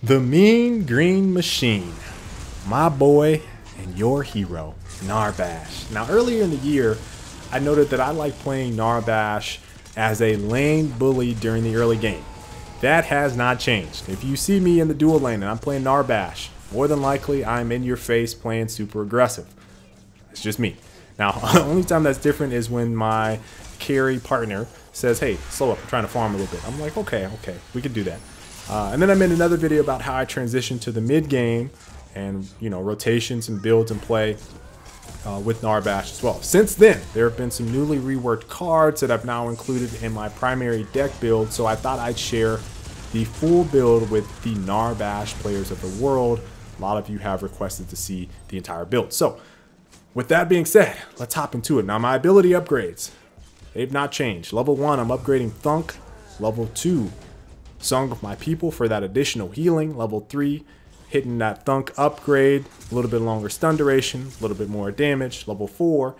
The Mean Green Machine, my boy and your hero, Narbash. Now, earlier in the year, I noted that I like playing Narbash as a lane bully during the early game. That has not changed. If you see me in the dual lane and I'm playing Narbash, more than likely I'm in your face playing super aggressive. It's just me. Now, the only time that's different is when my carry partner says, hey, slow up, I'm trying to farm a little bit. I'm like, okay, we can do that. And then I made another video about how I transitioned to the mid game and, you know, rotations and builds and play with Narbash as well. Since then, there have been some newly reworked cards that I've now included in my primary deck build, so I thought I'd share the full build with the Narbash players of the world. A lot of you have requested to see the entire build. So, with that being said, let's hop into it. Now, my ability upgrades, they've not changed. Level 1, I'm upgrading Thunk. Level 2, Song of My People for that additional healing. Level 3, hitting that Thunk upgrade, a little bit longer stun duration, a little bit more damage. Level 4, in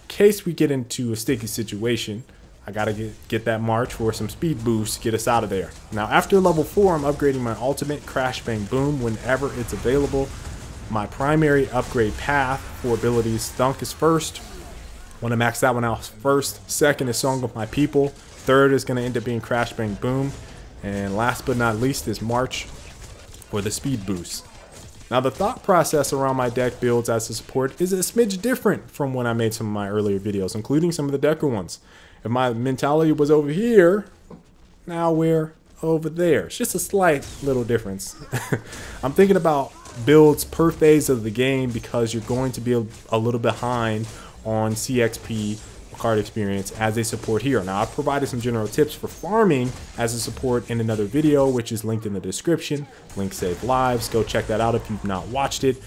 case we get into a sticky situation, I gotta get that March for some speed boost to get us out of there. Now, after level 4, I'm upgrading my ultimate Crash Bang Boom whenever it's available. My primary upgrade path for abilities, Thunk is first. Want to max that one out first. Second is Song of My People. Third is going to end up being Crash Bang Boom. And last but not least is March for the speed boost. Now, the thought process around my deck builds as a support is a smidge different from when I made some of my earlier videos, including some of the Decker ones. If my mentality was over here, now we're over there. It's just a slight little difference. I'm thinking about builds per phase of the game because you're going to be a little behind on CXP card experience as a support hero. Now, I've provided some general tips for farming as a support in another video, which is linked in the description. Link save lives. Go check that out if you've not watched it.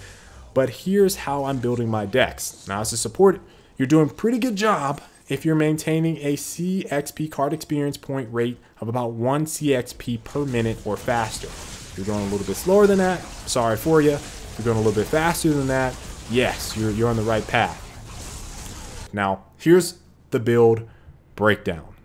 But here's how I'm building my decks. Now, as a support, you're doing a pretty good job if you're maintaining a CXP card experience point rate of about 1 CXP per minute or faster. If you're going a little bit slower than that, sorry for you. If you're going a little bit faster than that, yes, you're on the right path. Now, here's the build breakdown.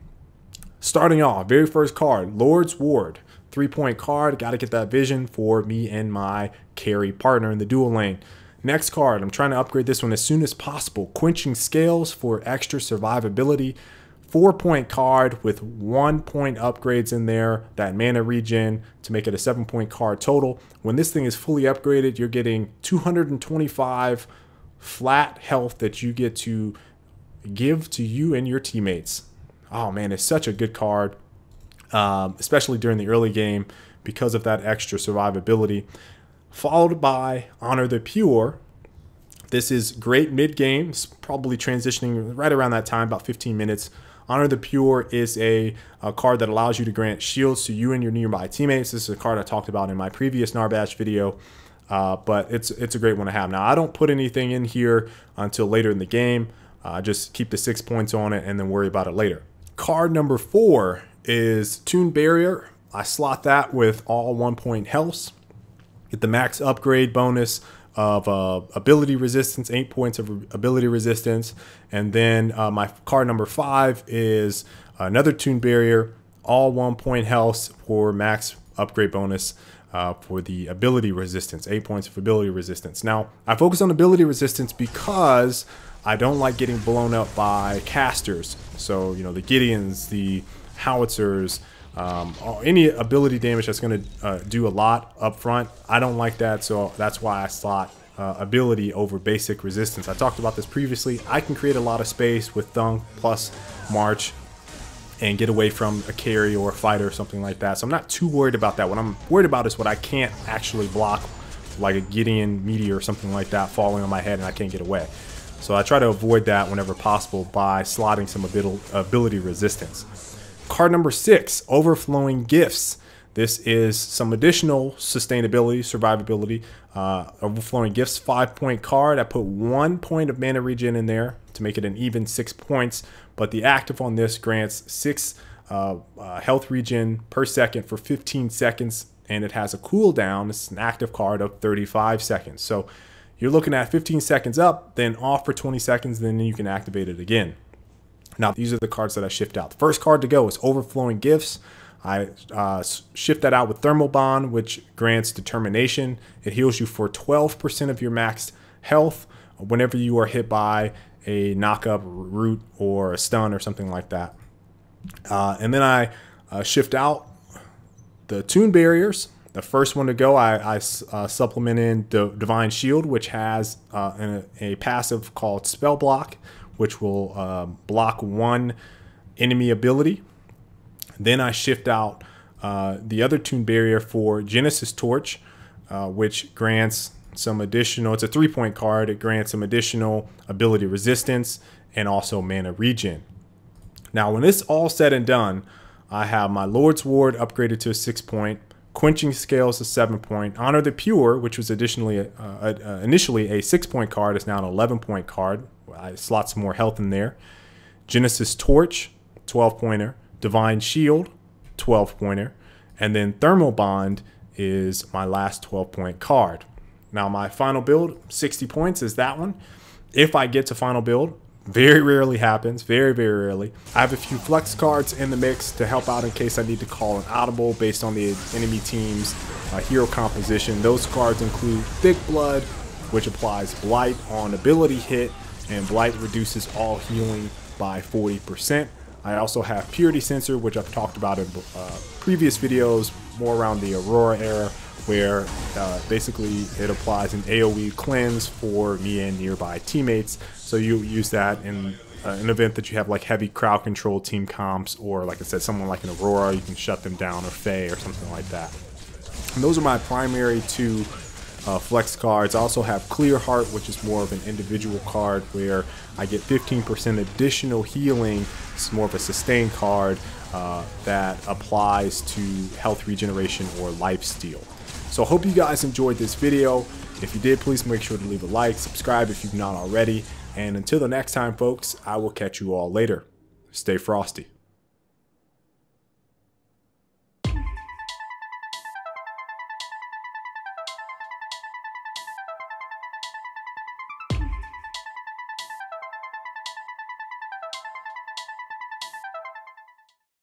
Starting off, very first card, Lord's Ward. 3-point card, got to get that vision for me and my carry partner in the dual lane. Next card, I'm trying to upgrade this one as soon as possible. Quenching Scales for extra survivability. 4-point card with 1-point upgrades in there, that mana regen to make it a 7-point card total. When this thing is fully upgraded, you're getting 225 flat health that you get to give to you and your teammates. Oh man, it's such a good card, especially during the early game because of that extra survivability. Followed by Honor the Pure. This is great mid-game, probably transitioning right around that time, about 15 minutes. Honor the Pure is a card that allows you to grant shields to you and your nearby teammates. This is a card I talked about in my previous Narbash video, but it's a great one to have. Now, I don't put anything in here until later in the game. Just keep the 6 points on it and then worry about it later. Card number 4 is Tune Barrier. I slot that with all 1-point health. Get the max upgrade bonus of ability resistance, 8 points of ability resistance. And then my card number 5 is another Tune Barrier, all 1-point health for max upgrade bonus for the ability resistance, 8 points of ability resistance. Now, I focus on ability resistance because I don't like getting blown up by casters. So, you know, the Gideons, the Howitzers, any ability damage that's going to do a lot up front, I don't like that. So that's why I slot ability over basic resistance. I talked about this previously. I can create a lot of space with Thunk plus March and get away from a carry or a fighter or something like that. So I'm not too worried about that. What I'm worried about is what I can't actually block, like a Gideon meteor or something like that falling on my head and I can't get away. So I try to avoid that whenever possible by slotting some ability resistance. Card number 6, Overflowing Gifts. This is some additional sustainability, survivability. Overflowing Gifts, 5-point card. I put 1 point of mana regen in there to make it an even 6 points. But the active on this grants 6 health regen per second for 15 seconds. And it has a cooldown. It's an active card of 35 seconds. So you're looking at 15 seconds up, then off for 20 seconds, then you can activate it again. Now, these are the cards that I shift out. The first card to go is Overflowing Gifts. I shift that out with Thermal Bond, which grants Determination. It heals you for 12% of your max health whenever you are hit by a knock-up, root, or a stun or something like that. And then I shift out the Tune Barriers. The first one to go, I supplement in Divine Shield, which has a passive called Spell Block, which will block one enemy ability. Then I shift out the other Tune Barrier for Genesis Torch, which grants some additional, it's a 3-point card, it grants some additional ability resistance and also mana regen. Now when this all said and done, I have my Lord's Ward upgraded to a 6-point, Quenching Scales a 7-point, Honor the Pure, which was initially a 6-point card, is now an 11-point card. I slot some more health in there. Genesis Torch, 12-pointer, Divine Shield, 12-pointer, and then Thermal Bond is my last 12-point card. Now my final build, 60 points, is that one. If I get to final build, very rarely happens, very rarely. I have a few flex cards in the mix to help out in case I need to call an audible based on the enemy team's hero composition. Those cards include Thick Blood, which applies Blight on ability hit, and Blight reduces all healing by 40%. I also have Purity Sensor, which I've talked about in previous videos, more around the Aurora era, where basically it applies an AoE cleanse for me and nearby teammates. So you use that in an event that you have like heavy crowd control team comps, or like I said, someone like an Aurora, you can shut them down, or Faye or something like that. And those are my primary two flex cards. I also have Clear Heart, which is more of an individual card where I get 15% additional healing. It's more of a sustain card that applies to health regeneration or lifesteal. So I hope you guys enjoyed this video. If you did, please make sure to leave a like, subscribe if you've not already, and until the next time, folks, I will catch you all later. Stay frosty.